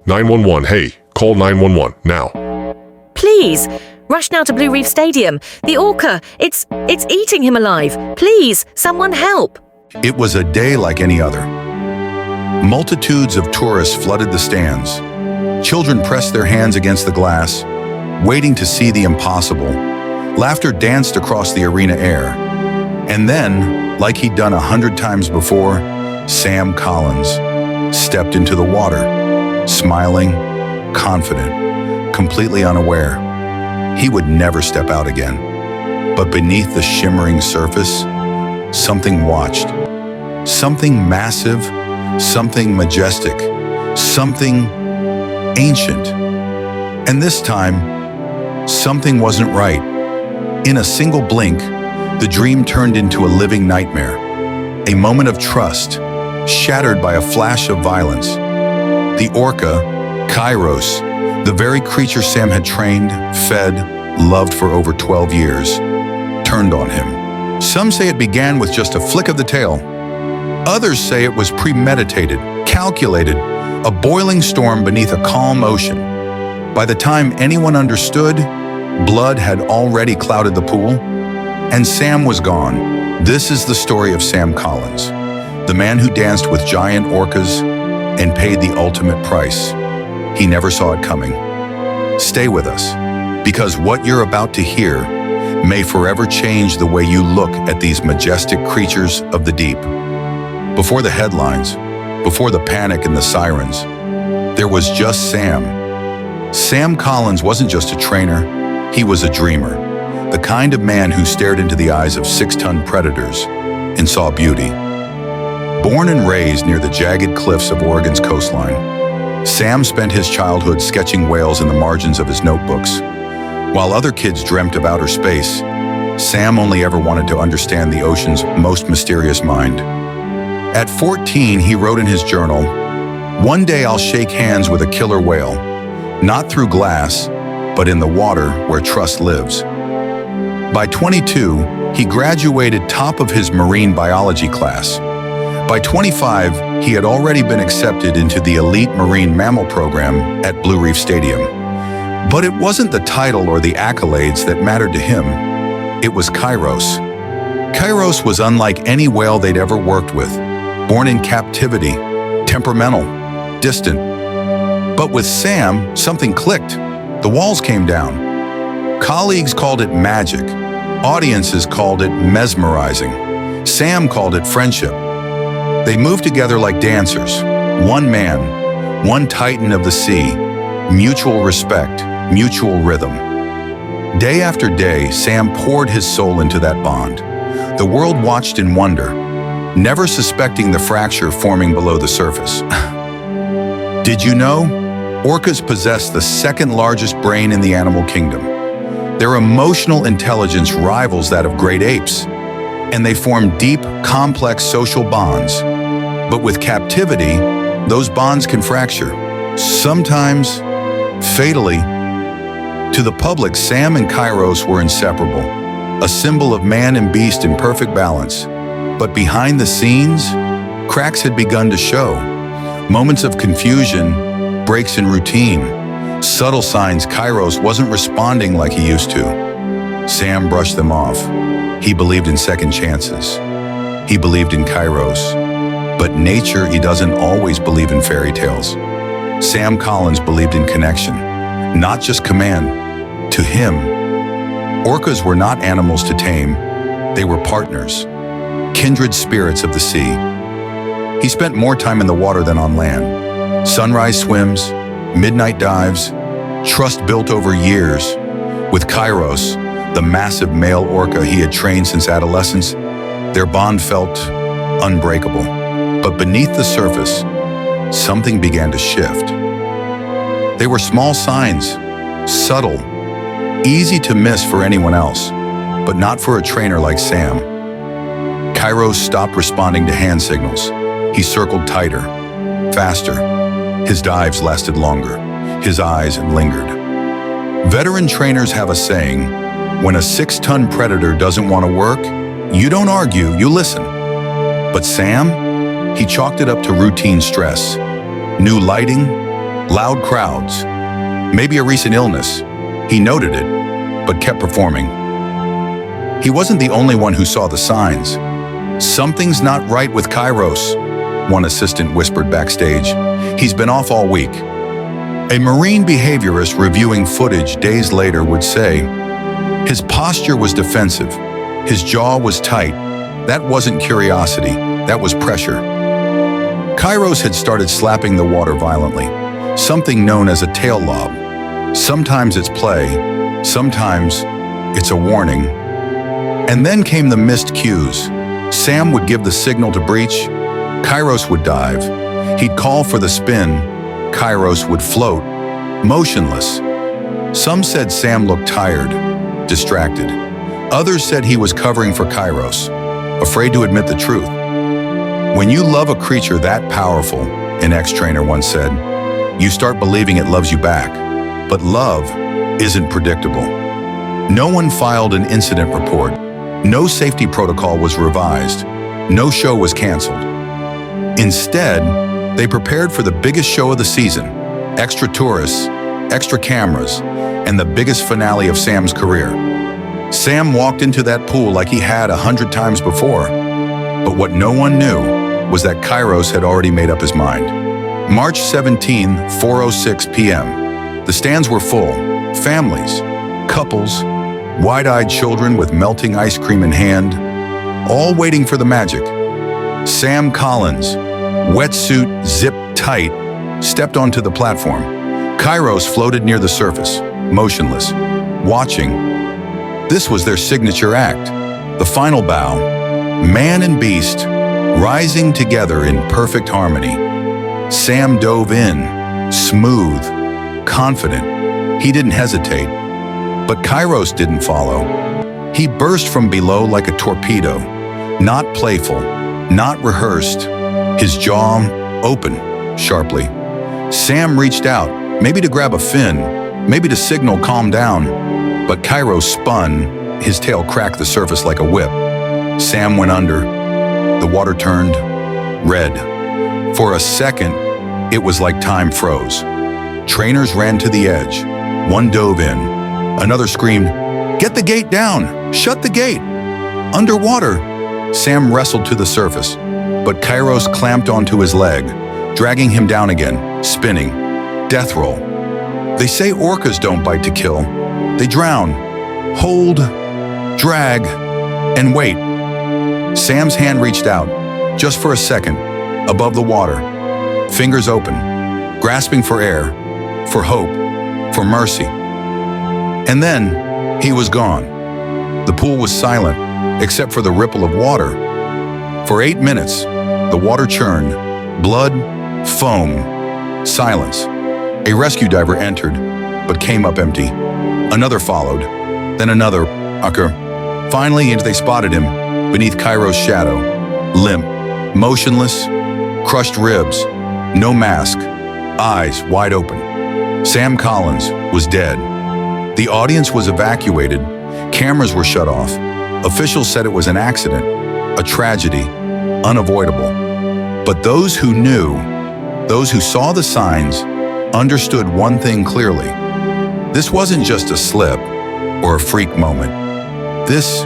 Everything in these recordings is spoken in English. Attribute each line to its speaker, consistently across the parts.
Speaker 1: 911, hey, call 911, now.
Speaker 2: Please, rush now to Blue Reef Stadium. The Orca, it's eating him alive. Please, someone help.
Speaker 3: It was a day like any other. Multitudes of tourists flooded the stands. Children pressed their hands against the glass, waiting to see the impossible. Laughter danced across the arena air. And then, like he'd done 100 times before, Sam Collins stepped into the water, smiling, confident, completely unaware. He would never step out again. But beneath the shimmering surface, something watched. Something massive, something majestic, something ancient. And this time, something wasn't right. In a single blink, the dream turned into a living nightmare. A moment of trust, shattered by a flash of violence. The Orca, Kairos, the very creature Sam had trained, fed, loved for over 12 years, turned on him. Some say it began with just a flick of the tail. Others say it was premeditated, calculated, a boiling storm beneath a calm ocean. By the time anyone understood, blood had already clouded the pool, and Sam was gone. This is the story of Sam Collins, the man who danced with giant orcas and paid the ultimate price. He never saw it coming. Stay with us, because what you're about to hear may forever change the way you look at these majestic creatures of the deep. Before the headlines, before the panic and the sirens, there was just Sam. Sam Collins wasn't just a trainer, he was a dreamer, the kind of man who stared into the eyes of 6-ton predators and saw beauty. Born and raised near the jagged cliffs of Oregon's coastline, Sam spent his childhood sketching whales in the margins of his notebooks. While other kids dreamt of outer space, Sam only ever wanted to understand the ocean's most mysterious mind. At 14, he wrote in his journal, "One day I'll shake hands with a killer whale, not through glass, but in the water where trust lives." By 22, he graduated top of his marine biology class. By 25, he had already been accepted into the elite marine mammal program at Blue Reef Stadium. But it wasn't the title or the accolades that mattered to him. It was Kairos. Kairos was unlike any whale they'd ever worked with. Born in captivity, temperamental, distant. But with Sam, something clicked. The walls came down. Colleagues called it magic. Audiences called it mesmerizing. Sam called it friendship. They moved together like dancers. One man, one titan of the sea. Mutual respect, mutual rhythm. Day after day, Sam poured his soul into that bond. The world watched in wonder, never suspecting the fracture forming below the surface. Did you know? Orcas possess the second largest brain in the animal kingdom. Their emotional intelligence rivals that of great apes, and they form deep, complex social bonds. But with captivity, those bonds can fracture, sometimes fatally. To the public, Sam and Kairos were inseparable, a symbol of man and beast in perfect balance. But behind the scenes, cracks had begun to show. Moments of confusion, breaks in routine, subtle signs Kairos wasn't responding like he used to. Sam brushed them off. He believed in second chances. He believed in Kairos. But nature, he doesn't always believe in fairy tales. Sam Collins believed in connection, not just command. To him, orcas were not animals to tame. They were partners, kindred spirits of the sea. He spent more time in the water than on land. Sunrise swims, midnight dives, trust built over years. With Kairos, the massive male orca he had trained since adolescence, their bond felt unbreakable. But beneath the surface, something began to shift. They were small signs, subtle, easy to miss for anyone else, but not for a trainer like Sam. Kairos stopped responding to hand signals. He circled tighter, faster. His dives lasted longer. His eyes lingered. Veteran trainers have a saying, when a 6-ton predator doesn't want to work, you don't argue, you listen. But Sam, he chalked it up to routine stress. New lighting, loud crowds, maybe a recent illness. He noted it, but kept performing. He wasn't the only one who saw the signs. "Something's not right with Kairos," one assistant whispered backstage. "He's been off all week." A marine behaviorist reviewing footage days later would say, "His posture was defensive. His jaw was tight. That wasn't curiosity, that was pressure." Kairos had started slapping the water violently, something known as a tail lob. Sometimes it's play, sometimes it's a warning. And then came the missed cues. Sam would give the signal to breach, Kairos would dive. He'd call for the spin, Kairos would float, motionless. Some said Sam looked tired, distracted. Others said he was covering for Kairos, afraid to admit the truth. "When you love a creature that powerful," an ex-trainer once said, "you start believing it loves you back." But love isn't predictable. No one filed an incident report. No safety protocol was revised. No show was canceled. Instead, they prepared for the biggest show of the season, extra tourists, extra cameras, and the biggest finale of Sam's career. Sam walked into that pool like he had 100 times before. But what no one knew was that Kairos had already made up his mind. March 17, 4:06 p.m. The stands were full. Families, couples, wide-eyed children with melting ice cream in hand, all waiting for the magic. Sam Collins, wetsuit zipped tight, stepped onto the platform. Kairos floated near the surface, motionless, watching. This was their signature act, the final bow. Man and beast, rising together in perfect harmony. Sam dove in, smooth, confident. He didn't hesitate. But Kairos didn't follow. He burst from below like a torpedo, not playful, not rehearsed, his jaw open, sharply. Sam reached out, maybe to grab a fin, maybe to signal calm down, but Kairos spun, his tail cracked the surface like a whip. Sam went under. The water turned red. For a second, it was like time froze. Trainers ran to the edge. One dove in. Another screamed, "Get the gate down! Shut the gate!" Underwater, Sam wrestled to the surface, but Kairos clamped onto his leg, dragging him down again, spinning. Death roll. They say orcas don't bite to kill. They drown, hold, drag, and wait. Sam's hand reached out, just for a second, above the water, fingers open, grasping for air, for hope, for mercy. And then, he was gone. The pool was silent, except for the ripple of water. For 8 minutes, the water churned, blood, foam, silence. A rescue diver entered, but came up empty. Another followed, then another, Finally, they spotted him, beneath Kairos' shadow, limp, motionless, crushed ribs, no mask, eyes wide open. Sam Collins was dead. The audience was evacuated, cameras were shut off. Officials said it was an accident, a tragedy, unavoidable. But those who knew, those who saw the signs, understood one thing clearly. This wasn't just a slip or a freak moment. This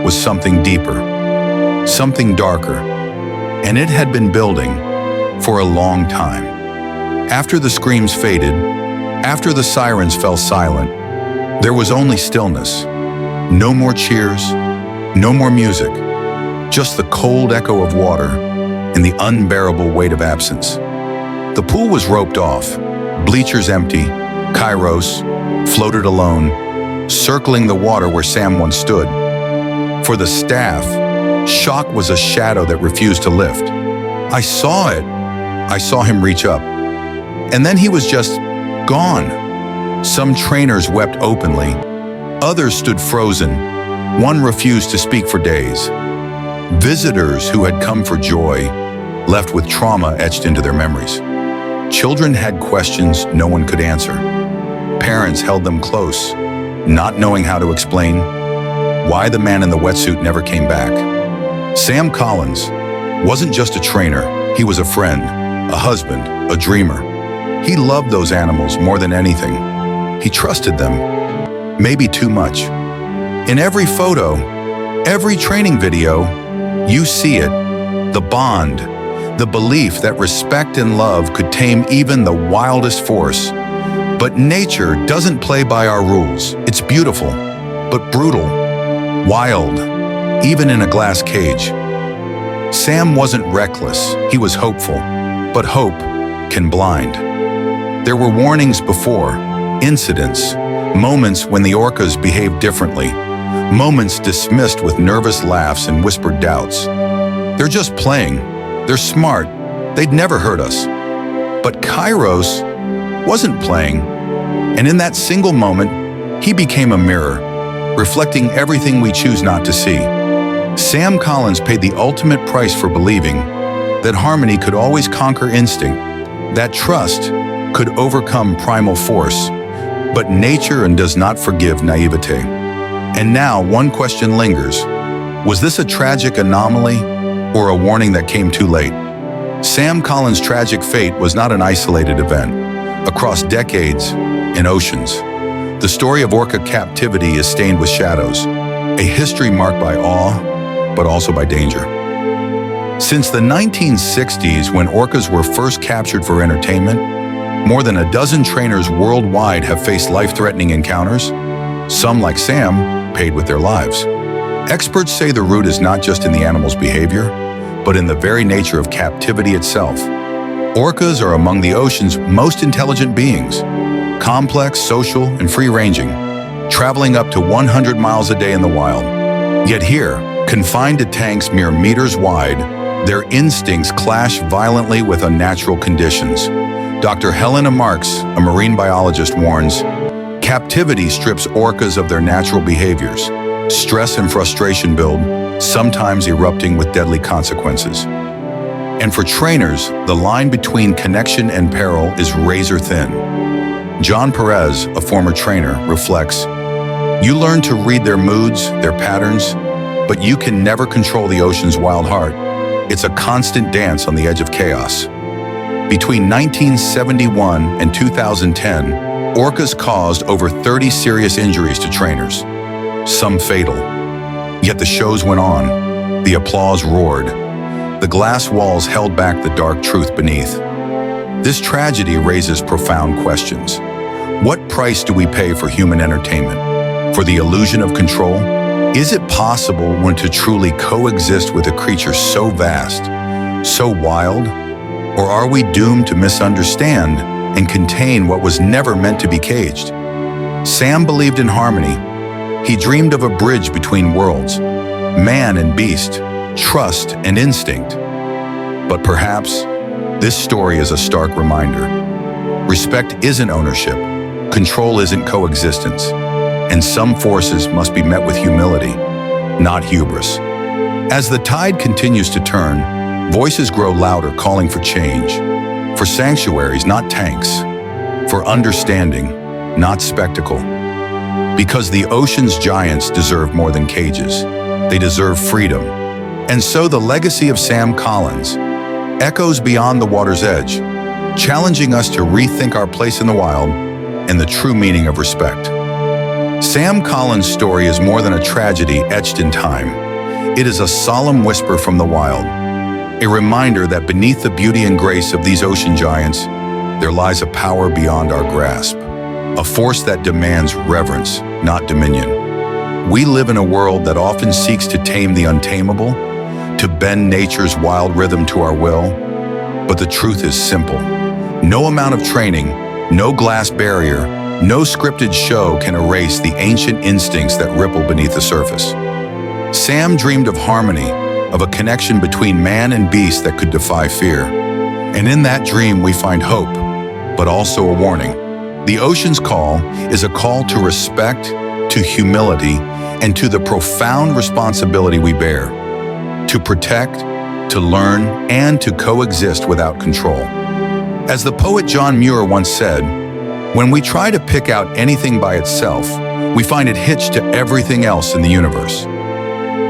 Speaker 3: was something deeper, something darker, and it had been building for a long time. After the screams faded, after the sirens fell silent, there was only stillness. No more cheers, no more music, just the cold echo of water and the unbearable weight of absence. The pool was roped off, bleachers empty. Kairos floated alone, circling the water where Sam once stood. For the staff, shock was a shadow that refused to lift. I saw it. I saw him reach up. And then he was just gone. Some trainers wept openly. Others stood frozen. One refused to speak for days. Visitors who had come for joy left with trauma etched into their memories. Children had questions no one could answer. Parents held them close, not knowing how to explain why the man in the wetsuit never came back. Sam Collins wasn't just a trainer, he was a friend, a husband, a dreamer. He loved those animals more than anything. He trusted them, maybe too much. In every photo, every training video, you see it, the bond, the belief that respect and love could tame even the wildest force. But nature doesn't play by our rules. It's beautiful, but brutal, wild, even in a glass cage. Sam wasn't reckless, he was hopeful, but hope can blind. There were warnings before, incidents, moments when the orcas behaved differently, moments dismissed with nervous laughs and whispered doubts. They're just playing. They're smart. They'd never hurt us. But Kairos wasn't playing. And in that single moment, he became a mirror, reflecting everything we choose not to see. Sam Collins paid the ultimate price for believing that harmony could always conquer instinct, that trust could overcome primal force, but nature does not forgive naivete. And now one question lingers. Was this a tragic anomaly or a warning that came too late? Sam Collins' tragic fate was not an isolated event. Across decades, in oceans, the story of orca captivity is stained with shadows, a history marked by awe, but also by danger. Since the 1960s, when orcas were first captured for entertainment, more than a dozen trainers worldwide have faced life-threatening encounters. Some, like Sam, paid with their lives. Experts say the root is not just in the animal's behavior, but in the very nature of captivity itself. Orcas are among the ocean's most intelligent beings, complex, social, and free-ranging, traveling up to 100 miles a day in the wild. Yet here, confined to tanks mere meters wide, their instincts clash violently with unnatural conditions. Dr. Helena Marks, a marine biologist, warns, captivity strips orcas of their natural behaviors. Stress and frustration build, sometimes erupting with deadly consequences. And for trainers, the line between connection and peril is razor thin. John Perez, a former trainer, reflects, "You learn to read their moods, their patterns, but you can never control the ocean's wild heart. It's a constant dance on the edge of chaos." Between 1971 and 2010, orcas caused over 30 serious injuries to trainers, some fatal. Yet the shows went on, the applause roared. The glass walls held back the dark truth beneath. This tragedy raises profound questions. What price do we pay for human entertainment? For the illusion of control? Is it possible one to truly coexist with a creature so vast, so wild? Or are we doomed to misunderstand and contain what was never meant to be caged? Sam believed in harmony. He dreamed of a bridge between worlds, man and beast, trust and instinct. But perhaps this story is a stark reminder. Respect isn't ownership, control isn't coexistence, and some forces must be met with humility, not hubris. As the tide continues to turn, voices grow louder calling for change, for sanctuaries, not tanks, for understanding, not spectacle. Because the ocean's giants deserve more than cages. They deserve freedom. And so the legacy of Sam Collins echoes beyond the water's edge, challenging us to rethink our place in the wild and the true meaning of respect. Sam Collins' story is more than a tragedy etched in time. It is a solemn whisper from the wild, a reminder that beneath the beauty and grace of these ocean giants, there lies a power beyond our grasp, a force that demands reverence, not dominion. We live in a world that often seeks to tame the untamable, to bend nature's wild rhythm to our will. But the truth is simple. No amount of training, no glass barrier, no scripted show can erase the ancient instincts that ripple beneath the surface. Sam dreamed of harmony, of a connection between man and beast that could defy fear. And in that dream we find hope, but also a warning. The ocean's call is a call to respect, to humility, and to the profound responsibility we bear, to protect, to learn, and to coexist without control. As the poet John Muir once said, when we try to pick out anything by itself, we find it hitched to everything else in the universe.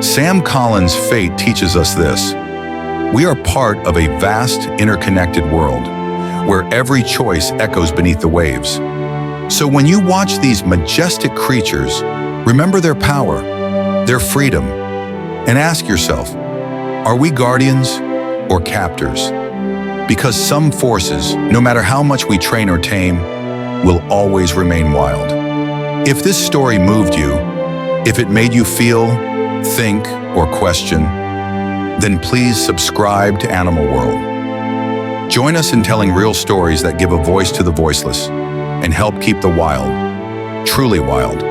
Speaker 3: Sam Collins' fate teaches us this. We are part of a vast, interconnected world. where every choice echoes beneath the waves. So when you watch these majestic creatures, remember their power, their freedom, and ask yourself, are we guardians or captors? Because some forces, no matter how much we train or tame, will always remain wild. If this story moved you, if it made you feel, think, or question, then please subscribe to Animal World. Join us in telling real stories that give a voice to the voiceless and help keep the wild, truly wild,